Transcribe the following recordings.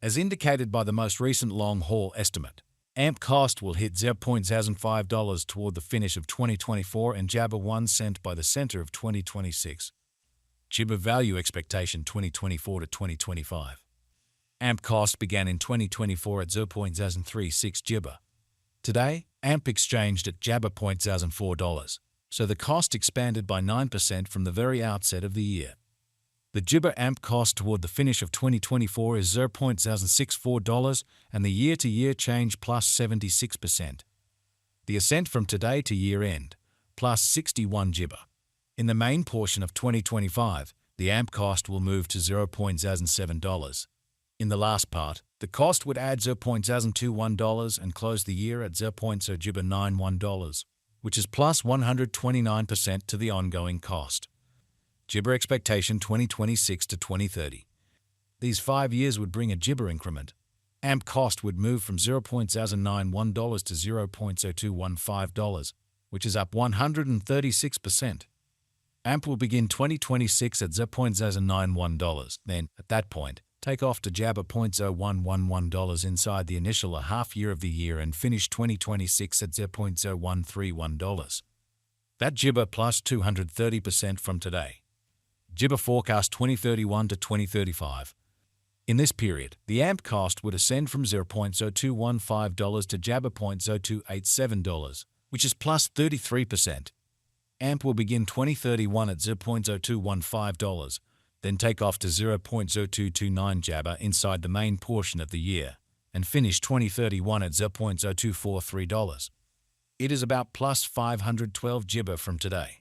As indicated by the most recent long-haul estimate, AMP cost will hit $0.05 toward the finish of 2024 and jabber 1 cent by the center of 2026. Jibber value expectation 2024 to 2025. AMP cost began in 2024 at 0.036 jibber. Today, AMP exchanged at jabber $0.04, so the cost expanded by 9% from the very outset of the year. The jibber AMP cost toward the finish of 2024 is $0.064 and the year-to-year change plus 76%. The ascent from today to year-end, plus 61 jibber. In the main portion of 2025, the AMP cost will move to $0.07. In the last part, the cost would add $0.021 and close the year at $0.091, which is plus 129% to the ongoing cost. Jibber expectation 2026 to 2030. These 5 years would bring a jibber increment. AMP cost would move from $0.091 to $0.0215, which is up 136%. AMP will begin 2026 at $0.091, then, at that point, take off to jabber $0.0111 inside the initial half year of the year and finish 2026 at $0.0131. That jibber plus 230% from today. Jibber forecast 2031 to 2035. In this period, the AMP cost would ascend from $0.0215 to jabber $0.0287, which is plus 33%. AMP will begin 2031 at $0.0215, then take off to $0.0229 jabber inside the main portion of the year, and finish 2031 at $0.0243. It is about plus 512 jibber from today.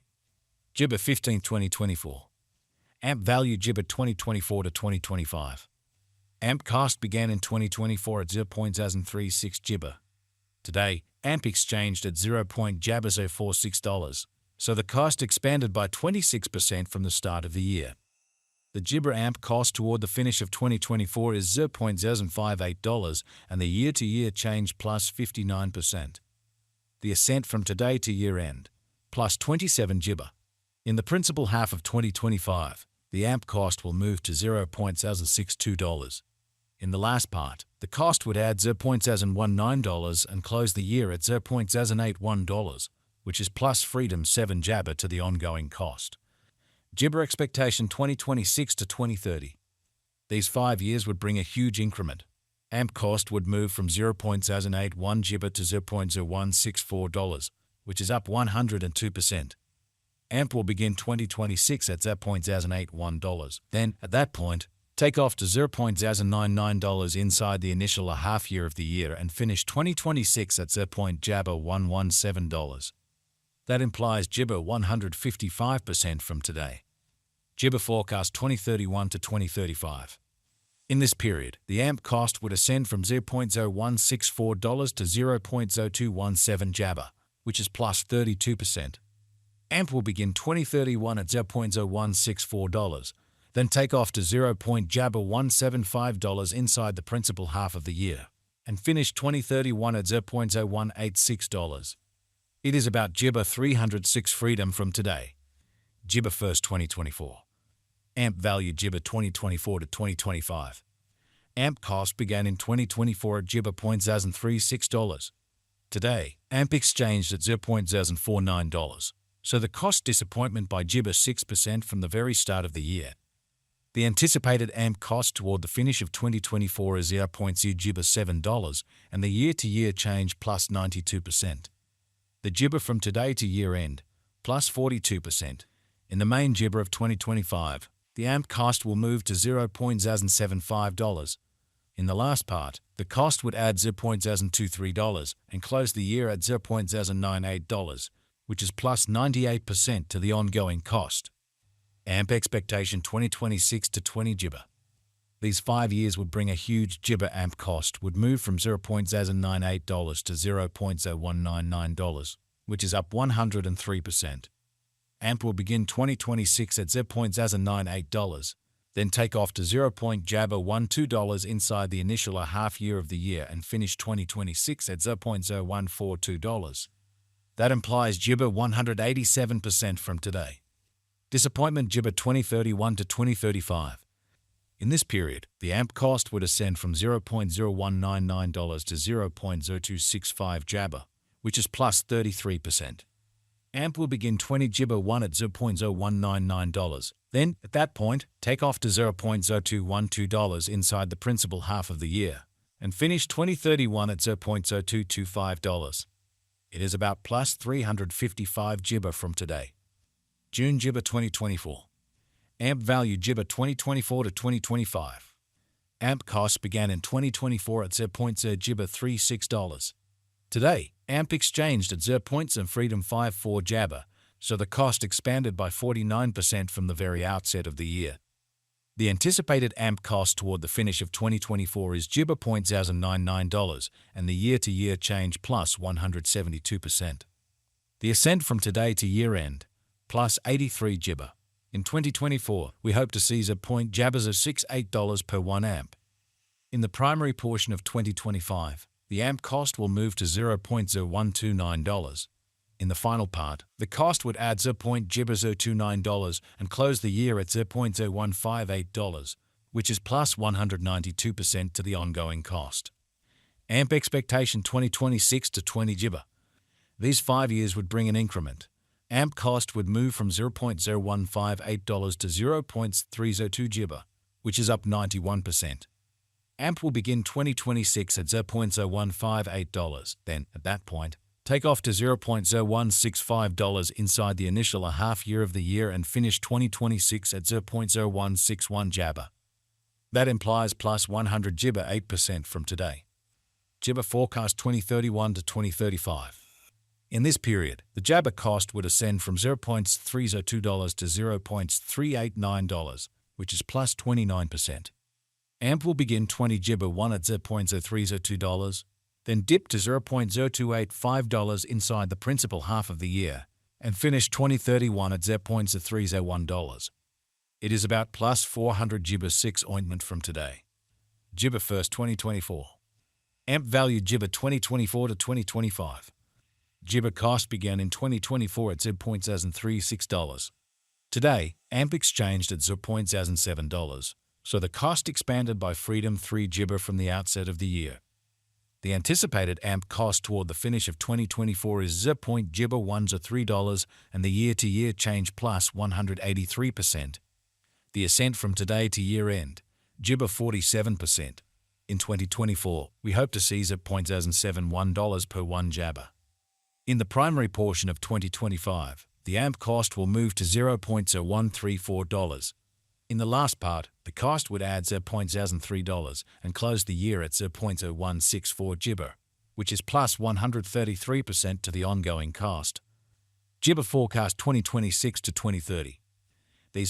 Jibber 15 2024. AMP value jibber 2024 to 2025. AMP cost began in 2024 at 0.036 jibber. Today, AMP exchanged at $0.046, so the cost expanded by 26% from the start of the year. The jibber AMP cost toward the finish of 2024 is $0.058 and the year-to-year change plus 59%. The ascent from today to year-end, plus 27 jibber. In the principal half of 2025, the AMP cost will move to $0.062. In the last part, the cost would add $0.019 and close the year at $0.081, which is plus freedom 7 jabber to the ongoing cost. Jibber expectation 2026 to 2030. These 5 years would bring a huge increment. AMP cost would move from $0.081 jibber to $0.0164, which is up 102%. AMP will begin 2026 at $0.081. Then, at that point, take off to $0.099 inside the initial half year of the year and finish 2026 at $0.117. That implies jibber 155% from today. Jibber forecast 2031 to 2035. In this period, the AMP cost would ascend from $0.0164 to $0.0217 jabber, which is plus 32%. AMP will begin 2031 at $0.0164, then take off to $0.175 inside the principal half of the year, and finish 2031 at $0.0186. It is about jibber 306 freedom from today. Jibber 1st 2024. AMP value jibber 2024 to 2025. AMP cost began in 2024 at jibber $0.036. Today, AMP exchanged at $0.049. So the cost disappointment by jibber 6% from the very start of the year. The anticipated AMP cost toward the finish of 2024 is $0.07 and the year-to-year change plus 92%. The jibber from today to year-end, plus 42%. In the main jibber of 2025, the AMP cost will move to $0.075. In the last part, the cost would add $0.023 and close the year at $0.098, which is plus 98% to the ongoing cost. AMP expectation 2026 to 20 jibber. These 5 years would bring a huge jibber AMP cost would move from $0.098 to $0.0199, which is up 103%. AMP will begin 2026 at $0.098, then take off to $0.12 inside the initial half year of the year and finish 2026 at $0.0142. That implies jibber 187% from today. Disappointment jibber 2031 to 2035. In this period, the AMP cost would ascend from $0.0199 to $0.0265 JABA, which is plus 33%. AMP will begin 20 JIBA 1 at $0.0199. Then, at that point, take off to $0.0212 inside the principal half of the year, and finish 2031 at $0.0225. It is about plus 355 JIBA from today. June JIBA 2024. AMP value JIBA 2024 to 2025. AMP costs began in 2024 at $0.36. Today, AMP exchanged at $0.54 JABA, so the cost expanded by 49% from the very outset of the year. The anticipated AMP cost toward the finish of 2024 is JIBA $0.099, and the year-to-year change plus 172%. The ascent from today to year-end, plus 83 JIBA. In 2024, we hope to see $0.JABAs of $68 per 1 AMP. In the primary portion of 2025, the AMP cost will move to $0.0129. In the final part, the cost would add $0.29 and close the year at $0.0158, which is plus 192% to the ongoing cost. AMP expectation 2026 to 20 JIBA. These 5 years would bring an increment. AMP cost would move from $0.0158 to $0.302 JIBA, which is up 91%. AMP will begin 2026 at $0.0158. Then, at that point, take off to $0.0165 inside the initial half year of the year and finish 2026 at $0.0161 JABA. That implies plus 100 JIBA 8% from today. JIBA forecast 2031 to 2035. In this period, the JABA cost would ascend from $0.302 to $0.389, which is plus 29%. AMP will begin 20 JIBA 1 at $0.0302, then dip to $0.0285 inside the principal half of the year, and finish 2031 at $0.301. It is about plus 400 JIBA 6 ointment from today. JIBA first 2024. AMP value JIBA 2024 to 2025. JIBA cost began in 2024 at $0.36. Today, AMP exchanged at $0.07, so the cost expanded by freedom 3 JIBA from the outset of the year. The anticipated AMP cost toward the finish of 2024 is $0.JIBA 1 to $3, and the year-to-year change plus 183%. The ascent from today to year-end, JIBA 47%. In 2024, we hope to see $0.071 per 1 JABA. In the primary portion of 2025, the AMP cost will move to $0.0134. In the last part, the cost would add $0.03 and close the year at $0.0164 JIBA, which is plus 133% to the ongoing cost. JIBA forecast 2026 to 2030.